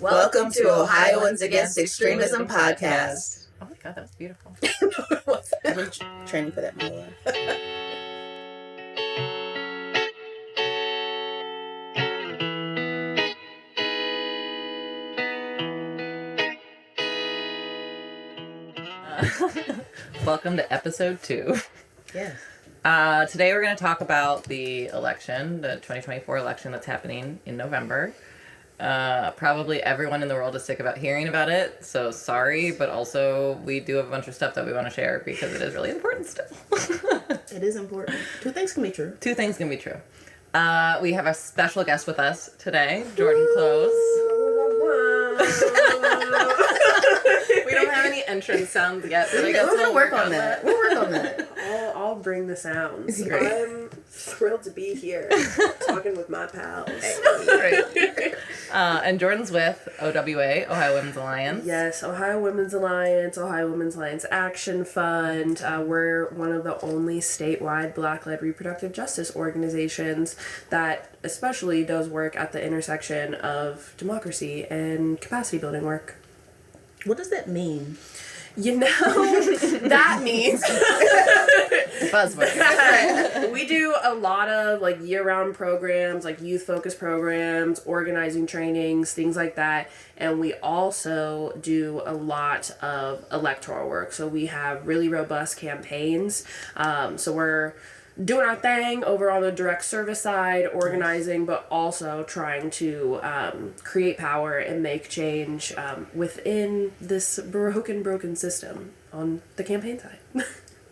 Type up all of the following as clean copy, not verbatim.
Welcome to Ohioans Against Extremism podcast. Oh my god, that was beautiful. I've been training for that my whole life. Welcome to episode 2. Yes. Today we're going to talk about the election, the 2024 election that's happening in November. Probably everyone in the world is sick about hearing about it, so sorry, but also we do have a bunch of stuff that we want to share because it is really important still. It is important. Two things can be true. Two things can be true. We have a special guest with us today, Jordyn Close. We don't have any entrance sounds yet, but I guess we're gonna work on that. We'll work on that. I'll bring the sounds. Great. I'm thrilled to be here talking with my pals. Great. And Jordyn's with OWA, Ohio Women's Alliance. Yes, Ohio Women's Alliance, Ohio Women's Alliance Action Fund. We're one of the only statewide Black-led reproductive justice organizations that especially does work at the intersection of democracy and capacity building work. What does that mean? You know, that means Buzzword. we do a lot of like year-round programs, like youth-focused programs, organizing trainings, things like that. And we also do a lot of electoral work. So we have really robust campaigns. So we're doing our thing over on the direct service side, organizing, but also trying to create power and make change within this broken system on the campaign side.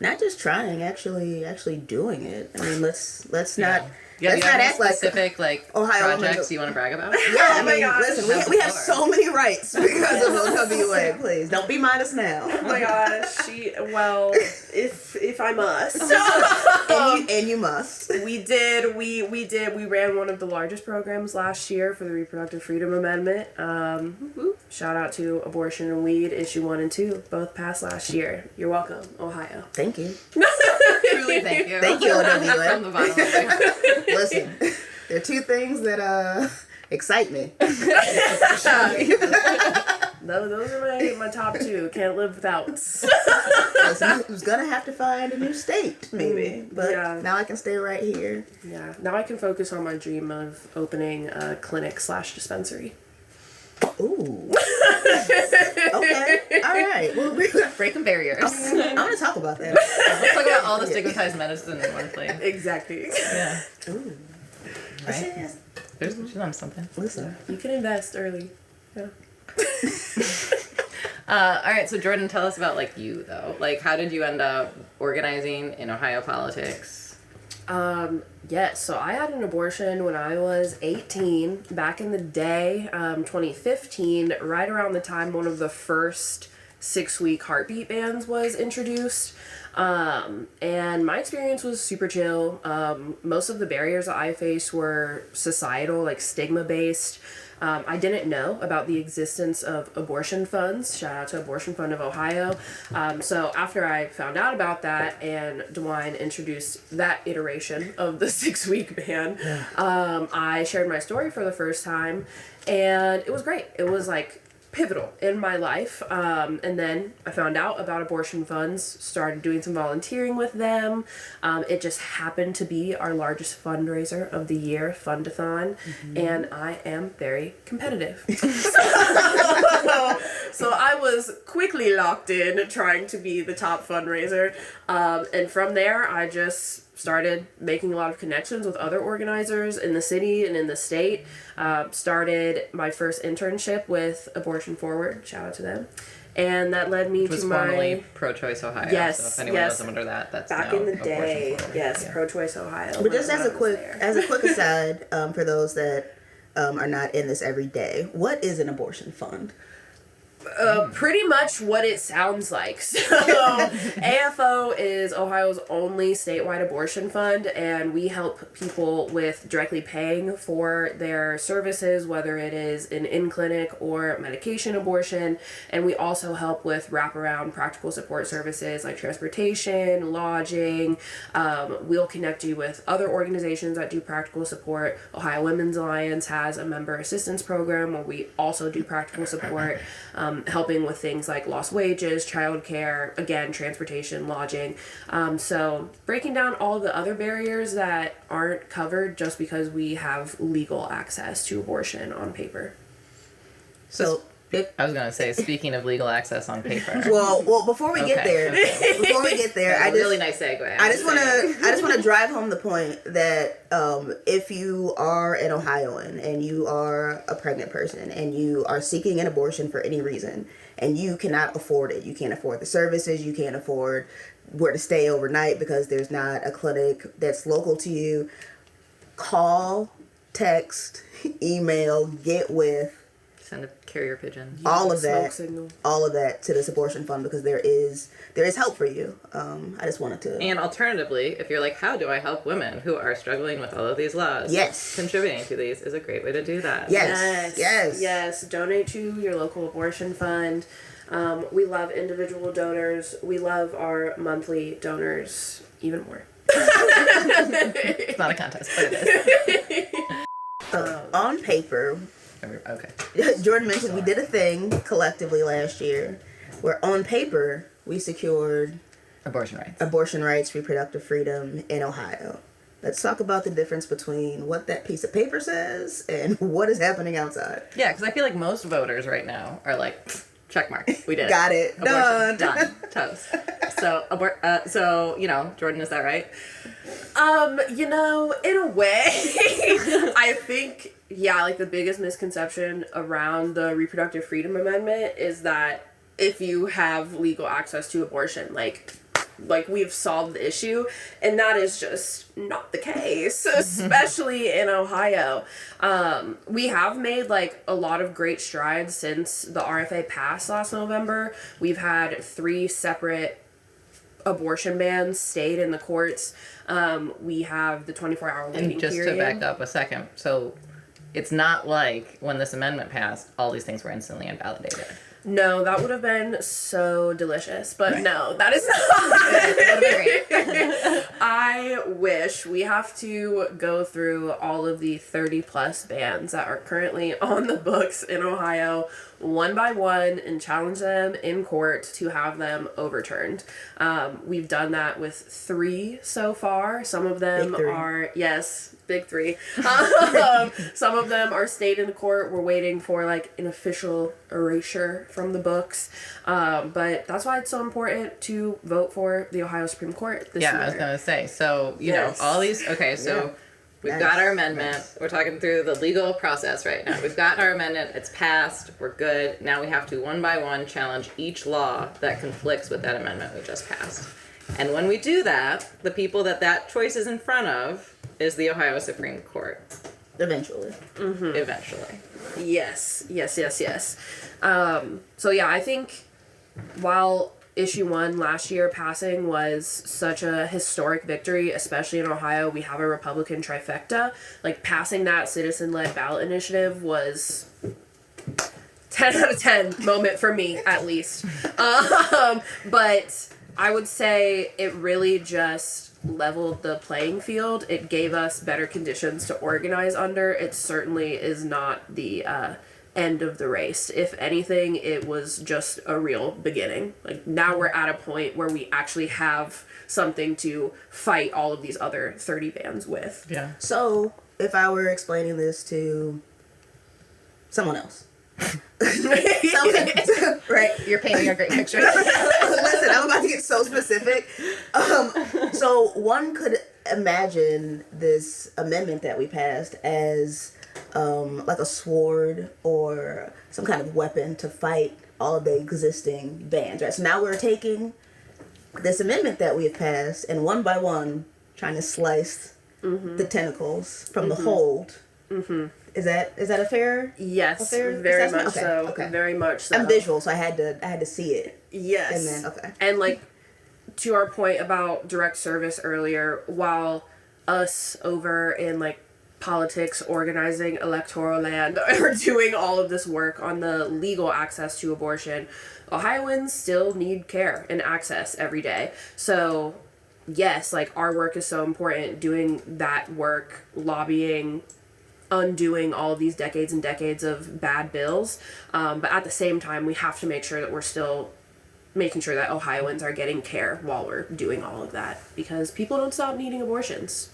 Not just trying, actually doing it. I mean, let's not. Yeah, let's you have not any act like specific Ohio projects you want to brag about? Yeah, I mean, gosh. listen, we have so many rights because of OWA. Please don't be minus now. Oh my gosh, if I must. and you must. We ran one of the largest programs last year for the Reproductive Freedom Amendment. Shout out to Abortion and Weed, issue 1 and 2, both passed last year. You're welcome, Ohio. Thank you. Truly, thank you. Thank you, OWA. From the bottom of my heart. Listen, there are two things that excite me. Those are my top 2. Can't live without. I was gonna have to find a new state, maybe, but now I can stay right here. Yeah, now I can focus on my dream of opening a clinic/dispensary. Ooh. Okay. All right. Well, Breaking barriers. I want to talk about that. Let's talk about all the stigmatized medicine in one place. Exactly. Yeah. Ooh. Right? She's on something. Listen. You can invest early. Yeah. All right, so Jordyn, tell us about you though. How did you end up organizing in Ohio politics? Yes, so I had an abortion when I was 18, back in the day, 2015, right around the time one of the first 6-week heartbeat bans was introduced. And my experience was super chill. Most of the barriers that I faced were societal, stigma-based. I didn't know about the existence of abortion funds. Shout out to Abortion Fund of Ohio. So after I found out about that and DeWine introduced that iteration of the 6-week ban, I shared my story for the first time, and it was great. It was pivotal in my life. And then I found out about abortion funds, started doing some volunteering with them. It just happened to be our largest fundraiser of the year, Fundathon, and I am very competitive. So I was quickly locked in trying to be the top fundraiser. And from there, I just started making a lot of connections with other organizers in the city and in the state. Started my first internship with Abortion Forward, shout out to them. And that led me to my Pro-Choice Ohio. Yes, so if anyone knows them under that, that's back now in the day. Yes, Pro-Choice Ohio. But just as a quick aside, for those that are not in this every day, what is an abortion fund? Pretty much what it sounds like. So, AFO is Ohio's only statewide abortion fund, and we help people with directly paying for their services, whether it is an in-clinic or medication abortion, and we also help with wraparound practical support services like transportation, lodging. We'll connect you with other organizations that do practical support. Ohio Women's Alliance has a member assistance program where we also do practical support. Helping with things like lost wages, childcare, again, transportation, lodging. So breaking down all of the other barriers that aren't covered just because we have legal access to abortion on paper. So I was gonna say, speaking of legal access on paper. Well, before we get there, I just really nice segue. I just want to drive home the point that if you are an Ohioan and you are a pregnant person and you are seeking an abortion for any reason and you cannot afford it, you can't afford the services, you can't afford where to stay overnight because there's not a clinic that's local to you, call, text, email, get with. Send a carrier pigeon. All of that to this abortion fund because there is help for you. I just wanted to. And alternatively, if you're like, how do I help women who are struggling with all of these laws? Yes. Contributing to these is a great way to do that. Yes. Donate to your local abortion fund. We love individual donors. We love our monthly donors even more. It's not a contest, but it is. On paper. Okay. Jordyn mentioned we did a thing collectively last year where on paper we secured abortion rights, reproductive freedom in Ohio. Let's talk about the difference between what that piece of paper says and what is happening outside. Yeah, because I feel like most voters right now are like, check mark, we did it. Got it. Abortion, done. Toast. So, Jordyn, is that right? In a way, I think, like the biggest misconception around the Reproductive Freedom Amendment is that if you have legal access to abortion, like we've solved the issue, and that is just not the case, especially in Ohio. We have made a lot of great strides since the RFA passed last November. We've had 3 separate abortion bans stayed in the courts. We have the 24-hour waiting period. And just to back up a second, so it's not like when this amendment passed, all these things were instantly invalidated. No, that would have been so delicious, but no, that is not. I wish. We have to go through all of the 30 plus bans that are currently on the books in Ohio one by one and challenge them in court to have them overturned. We've done that with 3 so far. Some of them are, yes, big 3. Some of them are stayed in court. We're waiting for an official erasure from the books. But that's why it's so important to vote for the Ohio Supreme Court this year. I was going to say. So, all these, we've got our amendment. We're talking through the legal process right now. We've got our amendment. It's passed. We're good. Now we have to one by one challenge each law that conflicts with that amendment we just passed. And when we do that, the people that choice is in front of is the Ohio Supreme Court. Eventually. Mm-hmm. Eventually. Yes. I think while Issue 1 last year passing was such a historic victory, especially in Ohio, we have a Republican trifecta. Passing that citizen-led ballot initiative was 10 out of 10 moment for me, at least. But I would say it really just leveled the playing field. It gave us better conditions to organize under. It certainly is not the end of the race. If anything, it was just a real beginning. Now we're at a point where we actually have something to fight all of these other 30 bans with. Yeah. So, if I were explaining this to someone else. Right? You're painting a great picture. Listen, I'm about to get so specific. So one could imagine this amendment that we passed as a sword or some kind of weapon to fight all of the existing bans, right? So now we're taking this amendment that we have passed and one by one trying to slice the tentacles from the hold Mm-hmm. Is that a fair? Yes, a fair very assessment? much Okay, so. okay. Very much so. I'm visual, so I had to see it. Yes. And then okay. And like to our point about direct service earlier, while us over in like politics, organizing electoral land, are doing all of this work on the legal access to abortion, Ohioans still need care and access every day. So yes, like our work is so important, doing that work, lobbying, undoing all of these decades and decades of bad bills. But at the same time, we have to make sure that we're still making sure that Ohioans are getting care while we're doing all of that, because people don't stop needing abortions.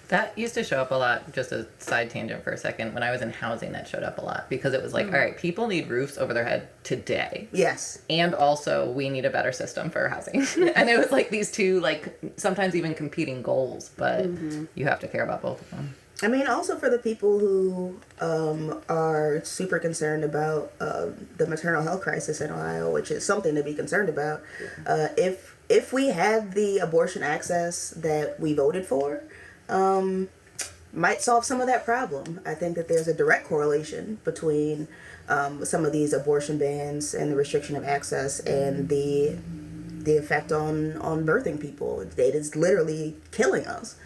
That used to show up a lot, just a side tangent for a second. When I was in housing, that showed up a lot because it was like, all right, people need roofs over their head today. Yes. And also, we need a better system for housing. And it was like these two, like, sometimes even competing goals, but you have to care about both of them. I mean, also for the people who are super concerned about the maternal health crisis in Ohio, which is something to be concerned about. If we had the abortion access that we voted for, might solve some of that problem. I think that there's a direct correlation between some of these abortion bans and the restriction of access and the effect on birthing people. It is literally killing us.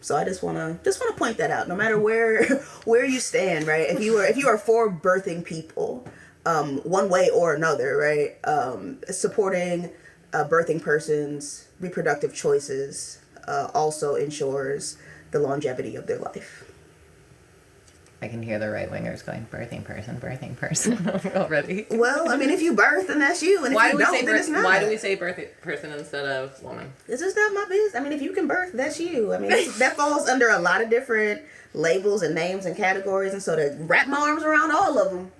So I just wanna point that out. No matter where you stand, right? If you are for birthing people, one way or another, right? Supporting a birthing person's reproductive choices also ensures the longevity of their life. I can hear the right-wingers going, birthing person already. Well, I mean, if you birth, then that's you. And if you don't, then it's not. Why do we say birthing person instead of woman? It's just not my business. I mean, if you can birth, that's you. I mean, that falls under a lot of different labels and names and categories. And so to wrap my arms around all of them,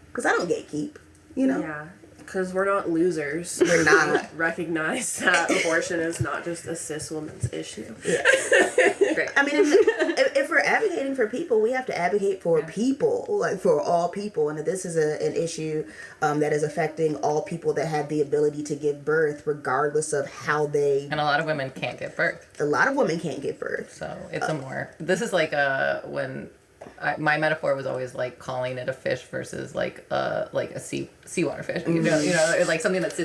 because I don't gatekeep, you know? Yeah. Because we're not losers. We're not. Recognize that abortion is not just a cis woman's issue. Yeah. Great. I mean, if we're advocating for people, we have to advocate for people, like for all people, and that this is an issue that is affecting all people that have the ability to give birth, regardless of how they. And a lot of women can't give birth. A lot of women can't give birth. So it's this is like when. My metaphor was always like calling it a fish versus like a seawater fish. You know, like something that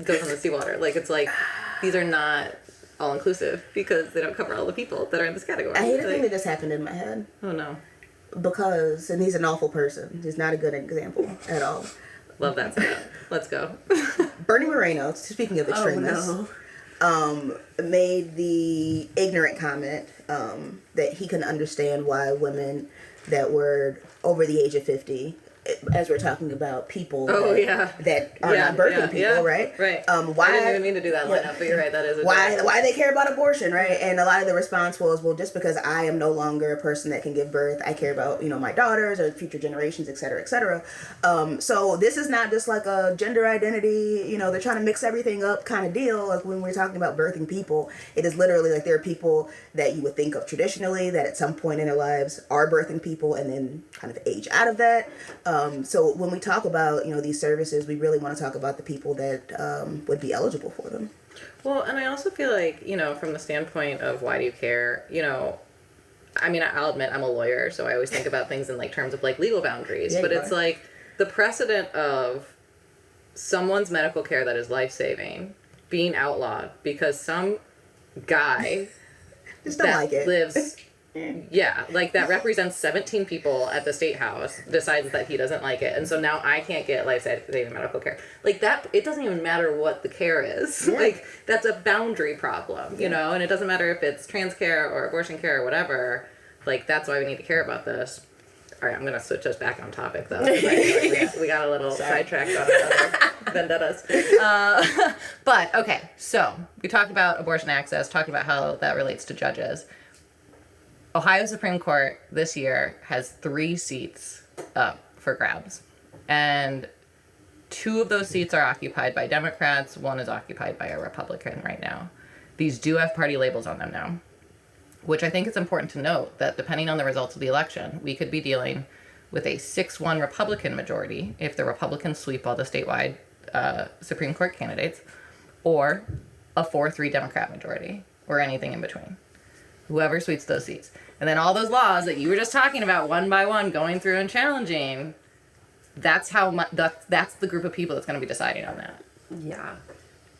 goes in the seawater. Like it's like these are not all inclusive because they don't cover all the people that are in this category. I hate a thing that just happened in my head. Oh no. Because, and he's an awful person. He's not a good example at all. Love that setup. Let's go. Bernie Moreno, speaking of extremists, made the ignorant comment that he can understand why women that were over the age of 50, as we're talking about people that are not birthing people, right? Right. Why, I didn't even mean to do that lineup, but you're right, that is a why they care about abortion, right? And a lot of the response was, well, just because I am no longer a person that can give birth, I care about, my daughters or future generations, et cetera, et cetera. So this is not just like a gender identity, they're trying to mix everything up kind of deal. Like when we're talking about birthing people, it is literally like there are people that you would think of traditionally that at some point in their lives are birthing people and then kind of age out of that. So when we talk about, these services, we really want to talk about the people that would be eligible for them. Well, and I also feel like, from the standpoint of why do you care, I mean, I'll admit I'm a lawyer, so I always think about things in like terms of like legal boundaries, but it's like the precedent of someone's medical care that is life-saving being outlawed because some guy just don't like it. lives... Yeah, like that represents 17 people at the state house decides that he doesn't like it, and so now I can't get life-saving medical care. Like that, it doesn't even matter what the care is. Yeah. Like that's a boundary problem, and it doesn't matter if it's trans care or abortion care or whatever. Like that's why we need to care about this. All right, I'm gonna switch us back on topic though. We got a little sidetracked on other vendettas. But okay, so we talked about abortion access, talked about how that relates to judges. Ohio Supreme Court this year has 3 seats up for grabs. And 2 of those seats are occupied by Democrats. 1 is occupied by a Republican right now. These do have party labels on them now, which I think it's important to note that depending on the results of the election, we could be dealing with a 6-1 Republican majority if the Republicans sweep all the statewide Supreme Court candidates, or a 4-3 Democrat majority, or anything in between. whoever sweeps those seats. And then all those laws that you were just talking about, one by one, going through and challenging, that's that's the group of people that's going to be deciding on that. Yeah.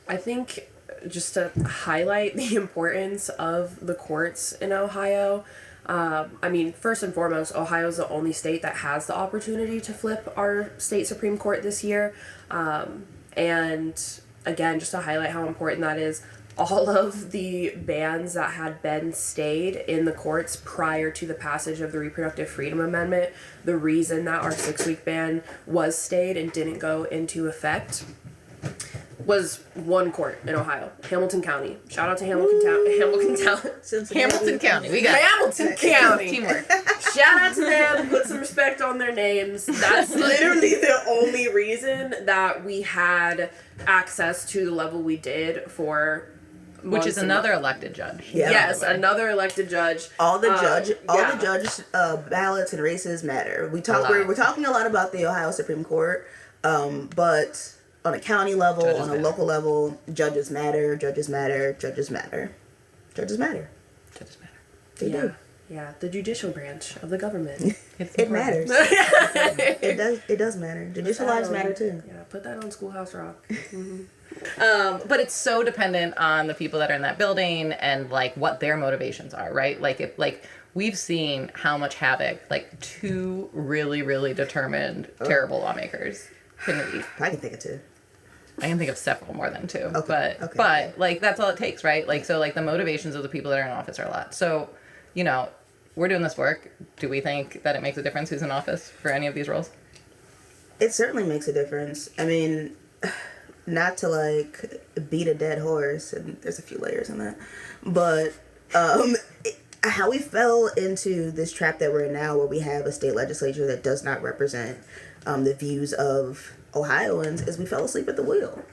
I think just to highlight the importance of the courts in Ohio, I mean, first and foremost, Ohio is the only state that has the opportunity to flip our state Supreme Court this year. And again, just to highlight how important that is, all of the bans that had been stayed in the courts prior to the passage of the Reproductive Freedom Amendment, the reason that our 6-week ban was stayed and didn't go into effect was one court in Ohio, Hamilton County. Shout out to Hamilton County. We got Hamilton County. Teamwork. Shout out to them. Put some respect on their names. That's literally the only reason that we had access to the level we did for which is another elected judge. Yeah. Yes, another elected judge. All the judge ballots and races matter. We're talking a lot about the Ohio Supreme Court, but on a county level, Judges on a matter. local level, judges matter. Judges matter. Judges matter. Judges matter. Judges matter. They do. Yeah, the judicial branch of the government. It matters. It does matter. Judicial lives matter too. Yeah, put that on Schoolhouse Rock. But it's so dependent on the people that are in that building and like what their motivations are, right? Like if we've seen how much havoc like two really, really determined, terrible lawmakers can wreak. I can think of two. I can think of several more than two. Okay. But like that's all it takes, right? Like so like the motivations of the people that are in office are a lot. So, you know, we're doing this work. Do we think that it makes a difference who's in office for any of these roles? It certainly makes a difference. I mean, not to like beat a dead horse, and there's a few layers in that, but how we fell into this trap that we're in now, where we have a state legislature that does not represent the views of Ohioans, is we fell asleep at the wheel.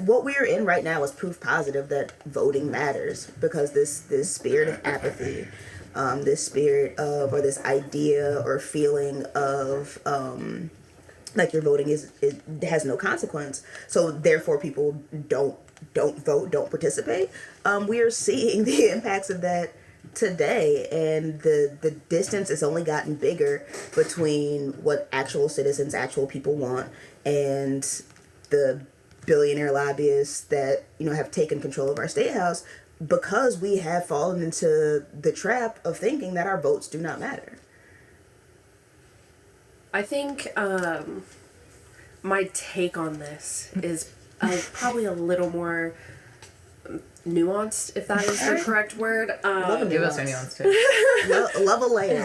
What we're in right now is proof positive that voting matters, because this spirit of apathy, this spirit of, or this idea or feeling of like your voting it has no consequence, so therefore people don't vote, don't participate. We are seeing the impacts of that today, and the distance has only gotten bigger between what actual citizens, actual people want, and the billionaire lobbyists that have taken control of our state house, because we have fallen into the trap of thinking that our votes do not matter. I think my take on this is probably a little more nuanced, if that is the correct word. Give us our nuance too. Love a layer.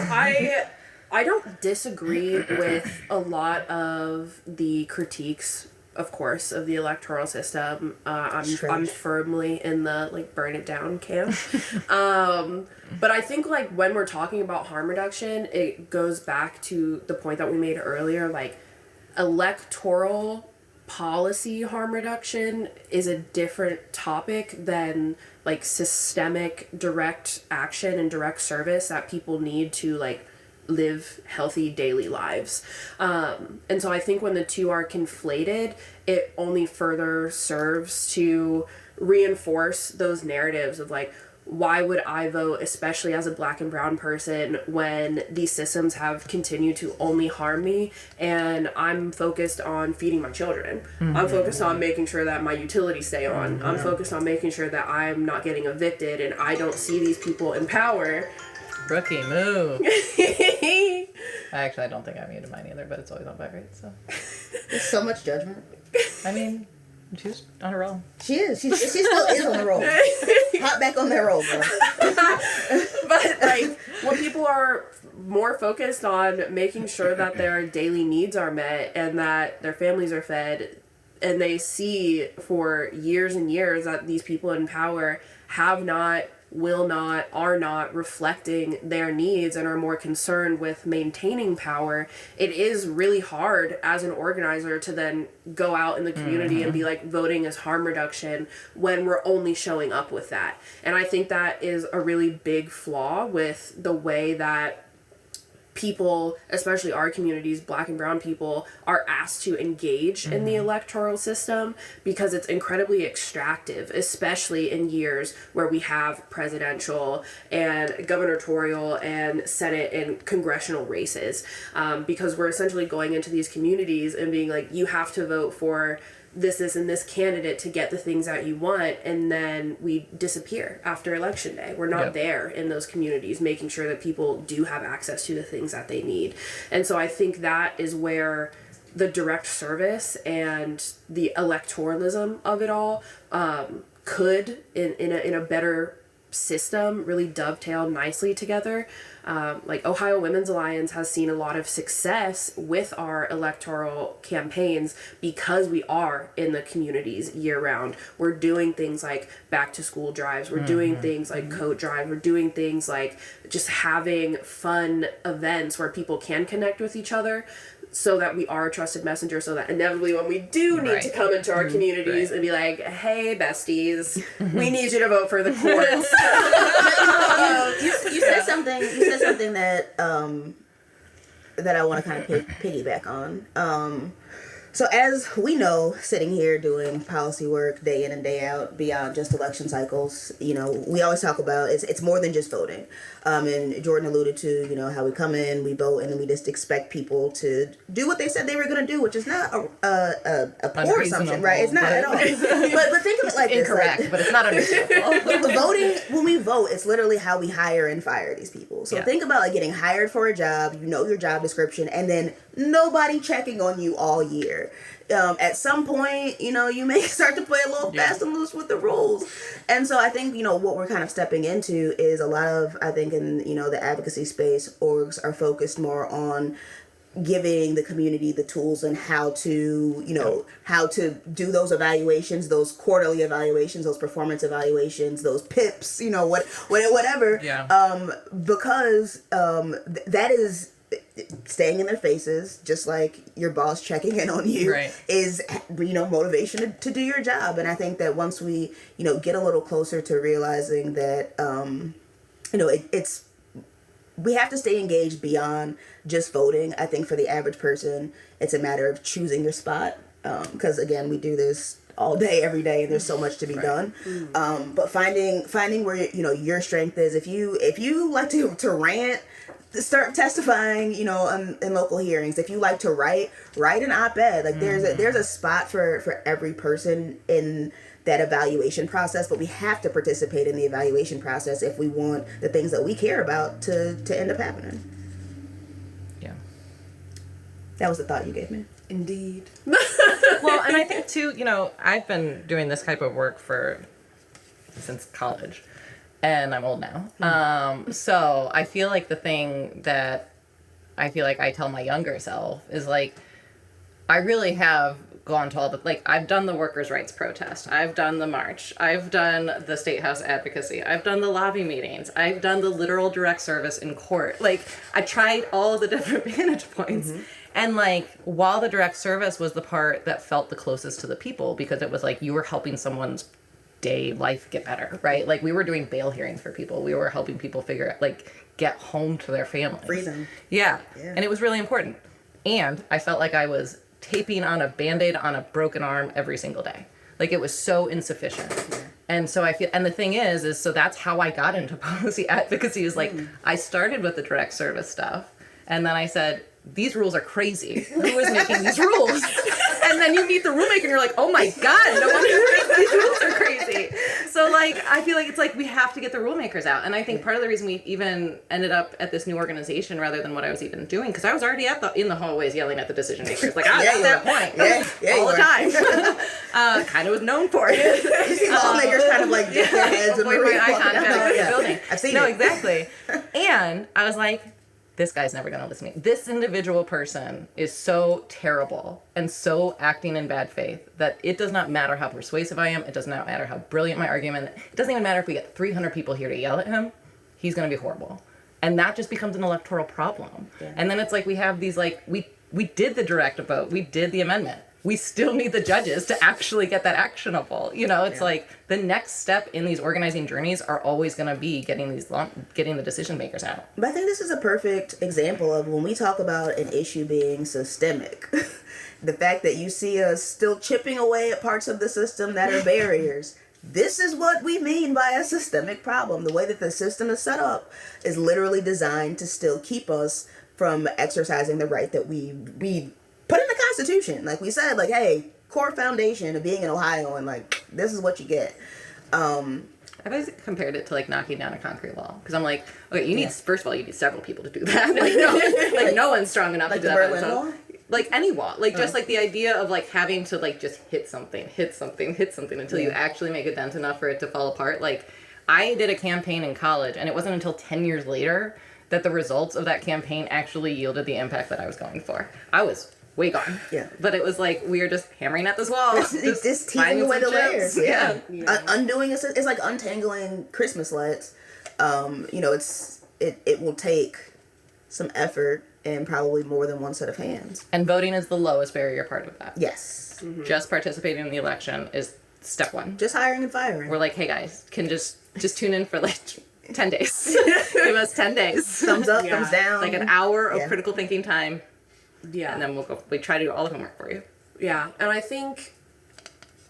I don't disagree with a lot of the critiques, of course, of the electoral system. I'm firmly in the like burn it down camp. But I think like when we're talking about harm reduction, it goes back to the point that we made earlier. Like electoral policy harm reduction is a different topic than like systemic direct action and direct service that people need to like live healthy daily lives. And so I think when the two are conflated, it only further serves to reinforce those narratives of like, why would I vote, especially as a Black and brown person, when these systems have continued to only harm me, and I'm focused on feeding my children. Mm-hmm. I'm focused on making sure that my utilities stay on. Mm-hmm. I'm focused on making sure that I'm not getting evicted, and I don't see these people in power. Rookie move. I don't think I muted mine either, but it's always on vibrate, so. There's so much judgment. I mean, she's on a roll. She is. She still is on the roll. Hop back on that roll, bro. But, like, when people are more focused on making sure that their daily needs are met and that their families are fed, and they see for years and years that these people in power have not, will not, are not reflecting their needs and are more concerned with maintaining power, it is really hard as an organizer to then go out in the community and be like, voting is harm reduction, when we're only showing up with that. And I think that is a really big flaw with the way that people, especially our communities, Black and brown people, are asked to engage in the electoral system because it's incredibly extractive, especially in years where we have presidential and gubernatorial and Senate and congressional races, because we're essentially going into these communities and being like, you have to vote for this, and this candidate to get the things that you want, and then we disappear after election day. We're not there in those communities making sure that people do have access to the things that they need. And so I think that is where the direct service and the electoralism of it all could, in a better system, really dovetail nicely together. Like Ohio Women's Alliance has seen a lot of success with our electoral campaigns because we are in the communities year round. We're doing things like back to school drives. We're doing things like coat drive. We're doing things like just having fun events where people can connect with each other, so that we are a trusted messenger, so that inevitably when we do need to come into our communities and be like, hey, besties, we need you to vote for the courts. You said something. You said something that that I want to kind of piggyback on. So as we know, sitting here doing policy work day in and day out beyond just election cycles, you know, we always talk about it's more than just voting. And Jordyn alluded to, you know, how we come in, we vote, and then we just expect people to do what they said they were going to do, which is not a poor assumption, right? It's not at all. But think of it like incorrect, this. Like, but it's not unreasonable. voting, when we vote, it's literally how we hire and fire these people. So think about like getting hired for a job, you know your job description, and then nobody checking on you all year. At some point, you know, you may start to play a little fast and loose with the rules. And so I think, you know, what we're kind of stepping into is a lot of, I think in, you know, the advocacy space, orgs are focused more on giving the community the tools and how to, you know, how to do those evaluations, those quarterly evaluations, those performance evaluations, those PIPs, you know, whatever. Because that is staying in their faces, just like your boss checking in on you, is, you know, motivation to do your job. And I think that once we, you know, get a little closer to realizing that, you know, it's we have to stay engaged beyond just voting. I think for the average person, it's a matter of choosing your spot. Because again, we do this all day, every day, and there's so much to be done. But finding where, you know, your strength is. If you like to rant, start testifying, you know, in local hearings. If you like to write an op-ed. Like there's a spot for every person in that evaluation process, but we have to participate in the evaluation process if we want the things that we care about to end up happening. Yeah. That was the thought you gave me. Indeed. Well, and I think too, you know, I've been doing this type of work since college. And I'm old now. So I feel like the thing that I feel like I tell my younger self is like, I really have gone to all the, like, I've done the workers' rights protest. I've done the march. I've done the State House advocacy. I've done the lobby meetings. I've done the literal direct service in court. Like, I tried all of the different vantage points. And like, while the direct service was the part that felt the closest to the people, because it was like you were helping someone's day life get better, right? Like we were doing bail hearings for people. We were helping people figure out, like, get home to their families. Freedom. Yeah. And it was really important. And I felt like I was taping on a Band-Aid on a broken arm every single day. Like it was so insufficient. And so I feel, and the thing is so that's how I got into policy advocacy is like, I started with the direct service stuff. And then I said, these rules are crazy. Who is making these rules? And then you meet the rulemaker and you're like, oh my God, no wonder these rules are crazy. So like, I feel like it's like we have to get the rulemakers out. And I think part of the reason we even ended up at this new organization rather than what I was even doing, because I was already in the hallways yelling at the decision makers. Like, I was at that point. All the time. Kind of was known for it. You see lawmakers kind of like dip their heads and avoid my eye contact with the building. I've seen it. No, it. exactly. And I was like, this guy's never going to listen to me. This individual person is so terrible and so acting in bad faith that it does not matter how persuasive I am. It does not matter how brilliant my argument. It doesn't even matter if we get 300 people here to yell at him. He's going to be horrible. And that just becomes an electoral problem. Yeah. And then it's like we have these, like, we did the direct vote. We did the amendment. we still need the judges to actually get that actionable. You know, it's like the next step in these organizing journeys are always going to be getting the decision makers out. But I think this is a perfect example of when we talk about an issue being systemic. The fact that you see us still chipping away at parts of the system that are barriers. This is what we mean by a systemic problem. The way that the system is set up is literally designed to still keep us from exercising the right that we put in the Constitution. Like we said, like, hey, core foundation of being an Ohioan, like, this is what you get. I've always compared it to like knocking down a concrete wall, because I'm like, okay, you need first of all, you need several people to do that. Like no one's strong enough Like to do the that. Berlin Wall? Like any wall, like just like the idea of like having to like just hit something until you actually make a dent enough for it to fall apart. Like I did a campaign in college, and it wasn't until 10 years later that the results of that campaign actually yielded the impact that I was going for. I was way gone. Yeah. But it was like we were just hammering at this wall. Just teasing away the layers. Yeah. Undoing it's like untangling Christmas lights. You know, it will take some effort and probably more than one set of hands. And voting is the lowest barrier part of that. Yes. Mm-hmm. Just participating in the election is step one. Just hiring and firing. We're like, hey guys, can just tune in for like 10 days. Give us 10 days. Thumbs up, thumbs down. Like an hour of critical thinking time. Yeah. And then we try to do all the homework for you. Yeah. And I think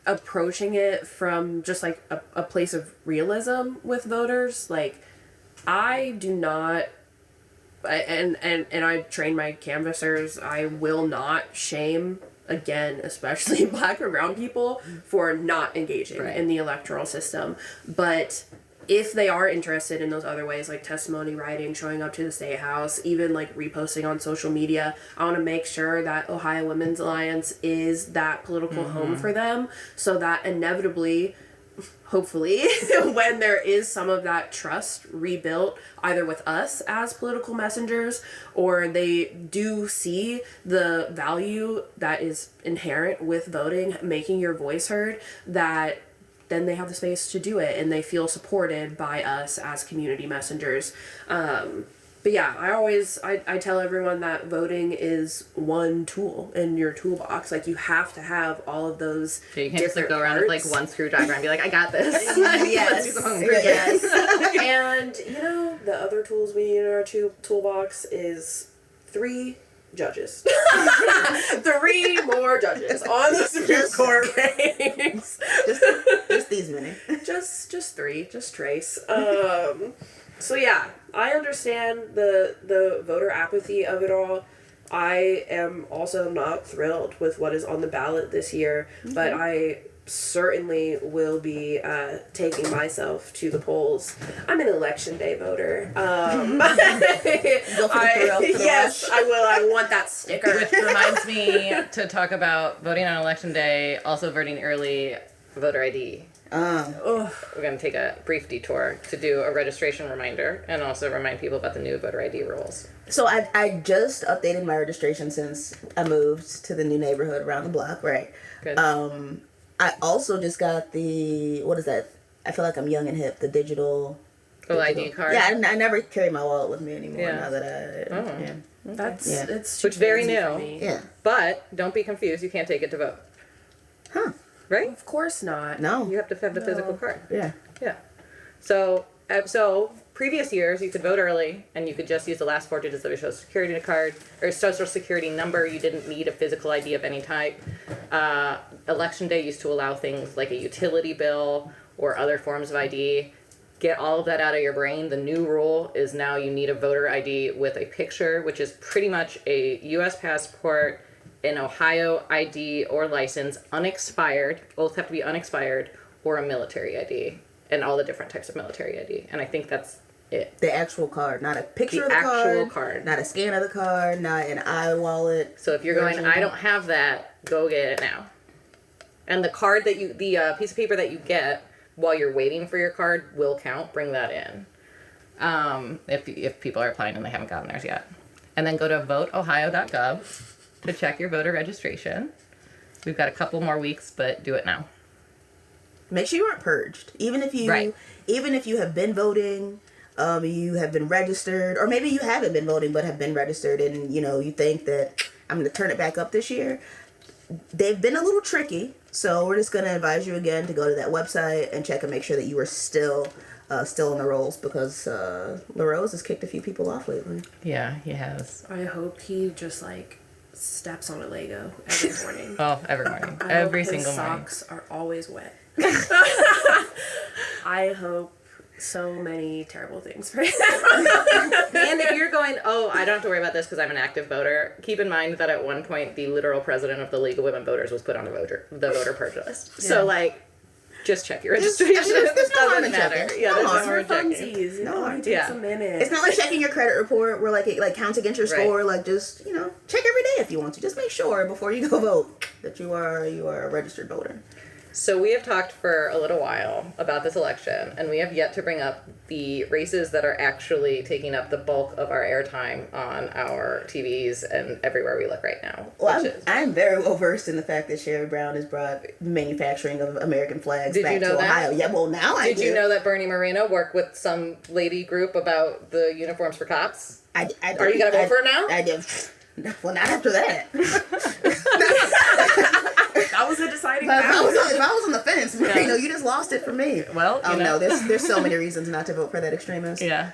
approaching it from just like a place of realism with voters, like I do not, and I train my canvassers, I will not shame, again, especially Black or brown people, for not engaging in the electoral system. But if they are interested in those other ways, like testimony writing, showing up to the State House, even like reposting on social media, I want to make sure that Ohio Women's Alliance is that political home for them, so that inevitably, hopefully, when there is some of that trust rebuilt, either with us as political messengers, or they do see the value that is inherent with voting, making your voice heard, that then they have the space to do it and they feel supported by us as community messengers. But yeah, I tell everyone that voting is one tool in your toolbox. Like, you have to have all of those. So you can't just like go around with like one screwdriver and be like, I got this. Yes. Let's do some homework. Yes. And you know, the other tools we need in our toolbox is 3 judges. 3 more judges on the Supreme Court ranks. Just these many. Just 3. Just trace. So yeah, I understand the voter apathy of it all. I am also not thrilled with what is on the ballot this year, but I certainly will be taking myself to the polls. I'm an election day voter. Go for the thrill, for the yes, rush. I will. I want that sticker. Which reminds me to talk about voting on election day, also voting early, voter ID. We're going to take a brief detour to do a registration reminder and also remind people about the new voter ID rules. So I just updated my registration since I moved to the new neighborhood around the block, right? Good. I also just got the, what is that? I feel like I'm young and hip, the digital ID card? Yeah, I never carry my wallet with me anymore Yeah. now that I... Yeah. It's Which very fancy new. for me. Yeah. But don't be confused, you can't take it to vote. Huh. Right? Of course not. No. You have to have the physical card. Yeah. Yeah. So previous years you could vote early and you could just use the last 4 digits of your social security card or social security number. You didn't need a physical ID of any type. Election day used to allow things like a utility bill or other forms of ID. Get all of that out of your brain. The new rule is now you need a voter ID with a picture, which is pretty much a U.S. passport, an Ohio ID or license, unexpired, both have to be unexpired, or a military ID, and all the different types of military ID. And I think that's it. The actual card, not a picture The of the actual card, card. not a scan of the card, not an iWallet. So if you're going, version. I don't have that, go get it now. And the card that the piece of paper that you get while you're waiting for your card will count. Bring that in. If people are applying and they haven't gotten theirs yet. And then go to voteohio.gov to check your voter registration. We've got a couple more weeks, but do it now. Make sure you aren't purged. Even if you have been voting, you have been registered, or maybe you haven't been voting but have been registered, and you think that I'm going to turn it back up this year. they've been a little tricky. So we're just going to advise you again to go to that website and check and make sure that you are still in the rolls, because LaRose has kicked a few people off lately. Yeah, he has. I hope he just like steps on a Lego every morning. Oh, every morning. I Every hope his single morning. socks are always wet. I hope so many terrible things for him. And if you're going, oh, I don't have to worry about this because I'm an active voter, keep in mind that at one point the literal president of the League of Women Voters was put on the voter purge list. Yeah. So, like, just check your registration. There's no harm in matter. checking. Yeah, no there's harm. no harm in checking. Funsies, No, it takes a minute. It's not like checking your credit report where it counts against your score. Like, just, check every day if you want to. Just make sure before you go vote that you are a registered voter. So we have talked for a little while about this election, and we have yet to bring up the races that are actually taking up the bulk of our airtime on our TVs and everywhere we look right now. Well, I'm very well versed in the fact that Sherry Brown has brought manufacturing of American flags back to Ohio. Yeah, well, now I do. Did you know that Bernie Moreno worked with some lady group about the uniforms for cops? Are you going to vote for her now? I did. Well, not after that. That was a deciding factor. If I was on the fence, you just lost it for me. Well, no, there's so many reasons not to vote for that extremist. Yeah.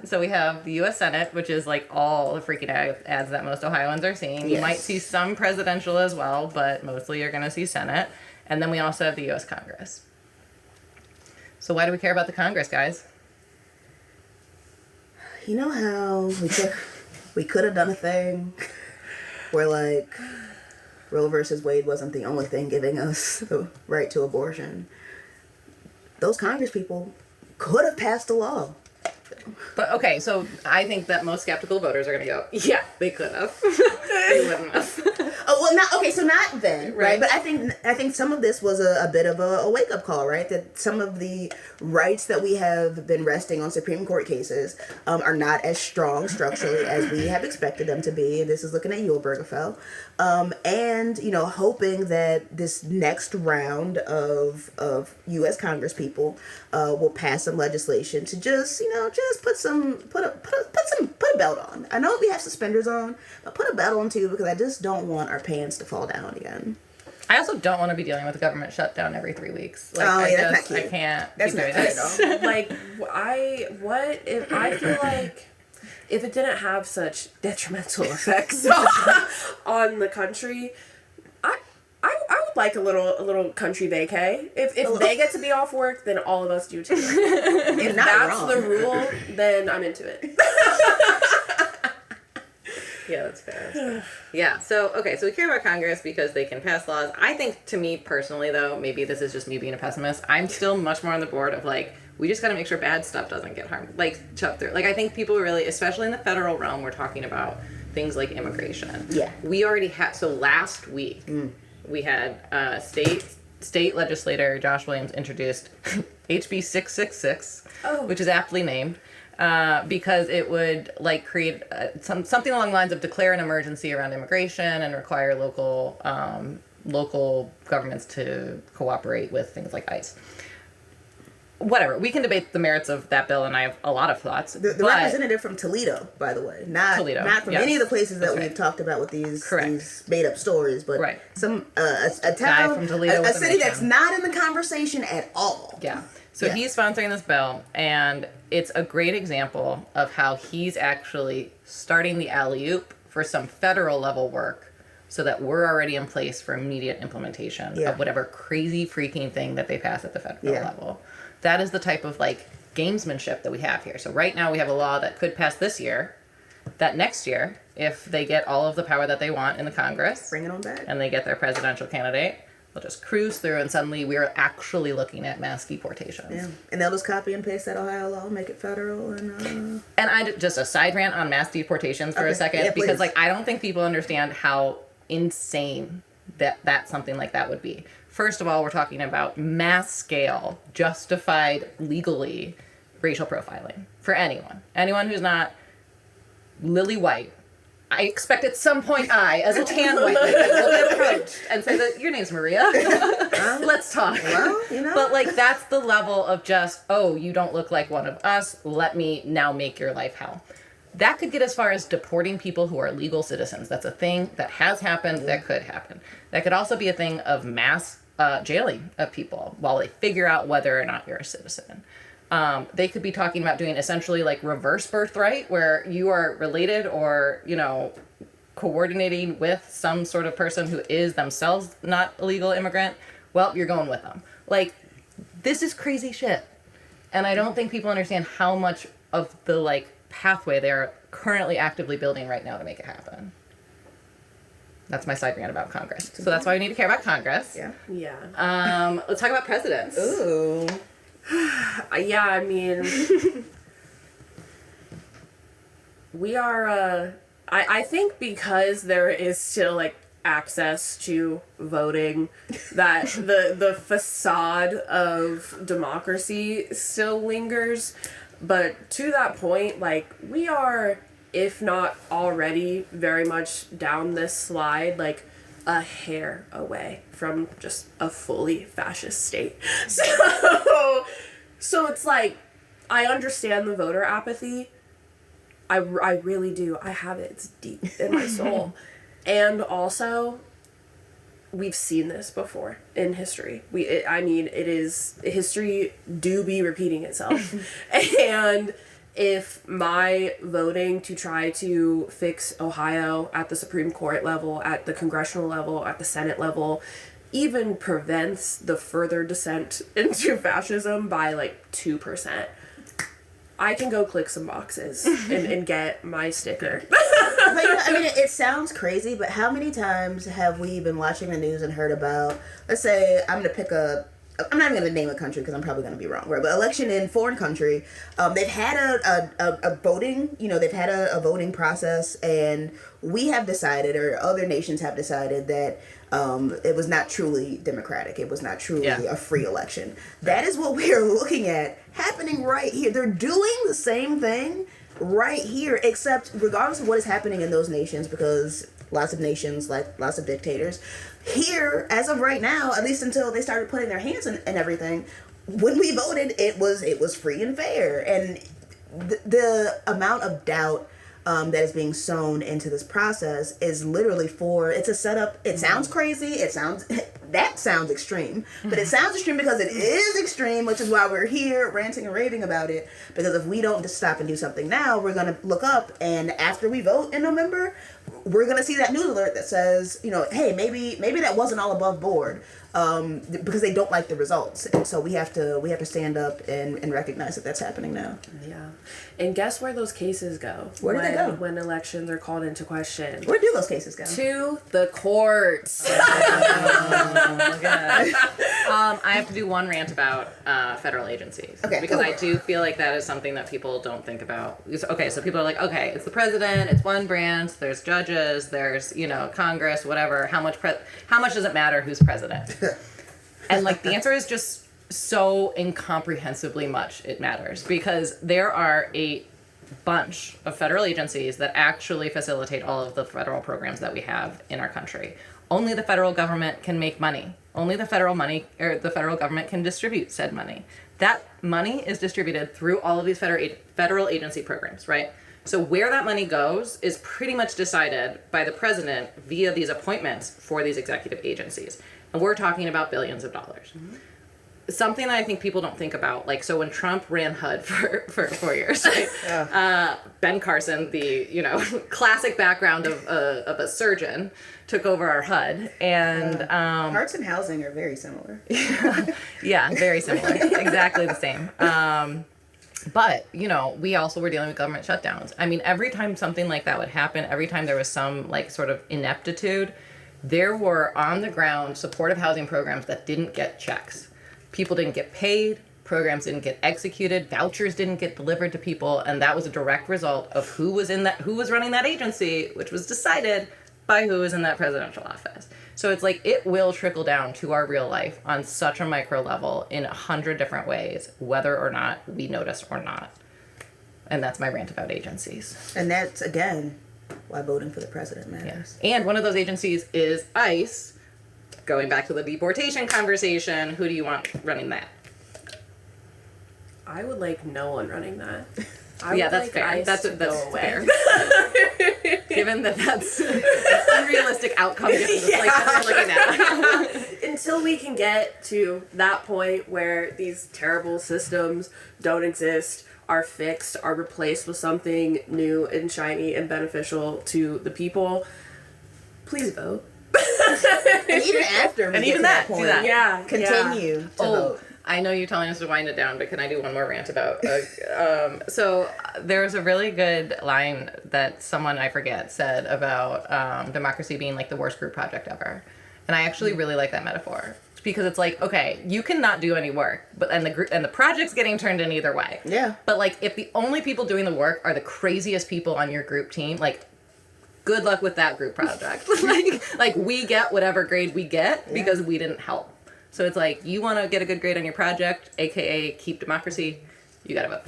So we have the U.S. Senate, which is like all the freaking ads that most Ohioans are seeing. You might see some presidential as well, but mostly you're going to see Senate. And then we also have the U.S. Congress. So why do we care about the Congress, guys? You know how we could have done a thing where, like, Roe versus Wade wasn't the only thing giving us the right to abortion. Those Congress people could have passed a law. But okay, so I think that most skeptical voters are going to go, yeah, they could have. They wouldn't have. Oh, well, not then, right? But I think some of this was a bit of a wake-up call, right? That some of the rights that we have been resting on Supreme Court cases are not as strong structurally as we have expected them to be. And this is looking at you, Obergefell. And, hoping that this next round of U.S. Congress people will pass some legislation to just put a belt on. I know we have suspenders on, but put a belt on too, because I just don't want our pants to fall down again. I also don't want to be dealing with a government shutdown every 3 weeks. Like, that's not cute. I can't. That's keep not doing cute this. at all. Like, I feel like if it didn't have such detrimental effects on the country, I would like a little country vacay. If they get to be off work, then all of us do too. If that's the rule, then I'm into it. Yeah, that's fair. Yeah, so we care about Congress because they can pass laws. I think, to me personally, though, maybe this is just me being a pessimist, I'm still much more on the board of, like, we just got to make sure bad stuff doesn't get shoved through. Like, I think people really, especially in the federal realm, we're talking about things like immigration. Yeah. We already had, so last week, we had state legislator Josh Williams introduced HB 666, which is aptly named. Because it would create something along the lines of declare an emergency around immigration and require local governments to cooperate with things like ICE. Whatever, we can debate the merits of that bill, and I have a lot of thoughts. The representative from Toledo, by the way, not from any of the places that we've talked about with these made up stories, but some a town from Toledo, a city that's not in the conversation at all. Yeah. So he's sponsoring this bill, and it's a great example of how he's actually starting the alley-oop for some federal level work so that we're already in place for immediate implementation of whatever crazy freaking thing that they pass at the federal level. That is the type of gamesmanship that we have here. So right now we have a law that could pass this year, that next year, if they get all of the power that they want in the Congress, bring it on back, and they get their presidential candidate, they'll just cruise through, and suddenly we're actually looking at mass deportations. Yeah, and they'll just copy and paste that Ohio law, make it federal, and I just a side rant on mass deportations for a second, because I don't think people understand how insane that something like that would be. First of all, we're talking about mass scale, justified legally racial profiling for anyone who's not lily white. I expect at some point as a tan white lady, will be approached and say that your name's Maria. Let's talk. Well, But that's the level of just, you don't look like one of us. Let me now make your life hell. that could get as far as deporting people who are legal citizens. That's a thing that has happened, that could happen. That could also be a thing of mass jailing of people while they figure out whether or not you're a citizen. They could be talking about doing essentially like reverse birthright, where you are related or, you know, coordinating with some sort of person who is themselves not a legal immigrant. Well, you're going with them. Like, this is crazy shit. And I don't think people understand how much of the, like, pathway they're currently actively building right now to make it happen. That's my side rant about Congress. So that's why we need to care about Congress. Yeah. Yeah. Let's talk about presidents. Ooh. Yeah, I mean, we are, I think because there is still, like, access to voting, that the facade of democracy still lingers. But to that point, like, we are, if not already, very much down this slide, like, a hair away from just a fully fascist state. So it's like, I understand the voter apathy. I really do. I have it. It's deep in my soul. And also, we've seen this before in history. History do be repeating itself. And if my voting to try to fix Ohio at the Supreme Court level, at the congressional level, at the Senate level, even prevents the further descent into fascism by like 2%, I can go click some boxes and get my sticker. But, you know, I mean, it sounds crazy, but how many times have we been watching the news and heard about, let's say, I'm not even going to name a country because I'm probably going to be wrong, right? But election in foreign country, they've had a voting, you know, they've had a voting process, and we have decided, or other nations have decided, that it was not truly democratic. It was not truly a free election. That is what we are looking at happening right here. They're doing the same thing right here, except regardless of what is happening in those nations, because lots of nations, like lots of dictators, here, as of right now, at least until they started putting their hands in and everything, when we voted, it was free and fair. And the amount of doubt that is being sown into this process is literally it's a setup. It sounds crazy. That sounds extreme, but it sounds extreme because it is extreme, which is why we're here ranting and raving about it. Because if we don't just stop and do something now, we're going to look up, and after we vote in November, we're going to see that news alert that says, you know, hey, maybe that wasn't all above board, because they don't like the results. And so we have to stand up and recognize that that's happening now. Yeah. And guess where those cases go? Where do they go? When elections are called into question. Where do those cases go? To the courts. Oh, God. I have to do one rant about federal agencies. Okay, because cool. I do feel like that is something that people don't think about. Okay, so people are like, okay, it's the president, it's one branch, there's judges, there's, you know, Congress, whatever. How much does it matter who's president? And like the answer is just so incomprehensibly much it matters, because there are a bunch of federal agencies that actually facilitate all of the federal programs that we have in our country. Only the federal government can make money. Only the federal government can distribute said money. That money is distributed through all of these federal agency programs, right? So where that money goes is pretty much decided by the president via these appointments for these executive agencies. And we're talking about billions of dollars. Mm-hmm. Something that I think people don't think about, like, so when Trump ran HUD for 4 years, right? Ben Carson, the, you know, classic background of a surgeon, took over our HUD, and Parks and housing are very similar. Yeah, very similar, exactly the same. But, you know, we also were dealing with government shutdowns. I mean, every time something like that would happen, every time there was some, like, sort of ineptitude, there were on the ground supportive housing programs that didn't get checks. People didn't get paid, programs didn't get executed, vouchers didn't get delivered to people, and that was a direct result of who was running that agency, which was decided by who was in that presidential office. So it's like, it will trickle down to our real life on such a micro level in 100 different ways, whether or not we notice or not. And that's my rant about agencies. And that's, again, why voting for the president matters. Yeah. And one of those agencies is ICE. Going back to the deportation conversation, who do you want running that? I would like no one running that. I Yeah, would that's like fair. ICE That's to go away. fair. Given that that's an unrealistic outcome given the place that we're looking at. Until we can get to that point where these terrible systems don't exist, are fixed, are replaced with something new and shiny and beneficial to the people, please vote. And even after we And get even to that, point, do that. Yeah. continue to vote. I know you're telling us to wind it down, but can I do one more rant about? So there's a really good line that someone I forget said about democracy being like the worst group project ever, and I actually really like that metaphor because it's like, okay, you cannot do any work, but and the project's getting turned in either way. Yeah. But like, if the only people doing the work are the craziest people on your group team, like, good luck with that group project. like we get whatever grade we get because we didn't help. So it's like, you want to get a good grade on your project, aka keep democracy, you gotta vote.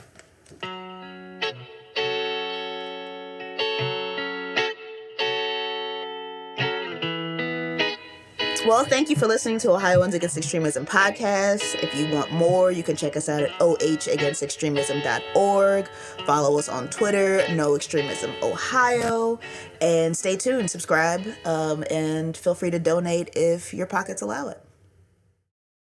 Well, thank you for listening to Ohioans Against Extremism podcast. If you want more, you can check us out at ohagainstextremism.org. Follow us on Twitter, No Extremism Ohio. And stay tuned, subscribe, and feel free to donate if your pockets allow it.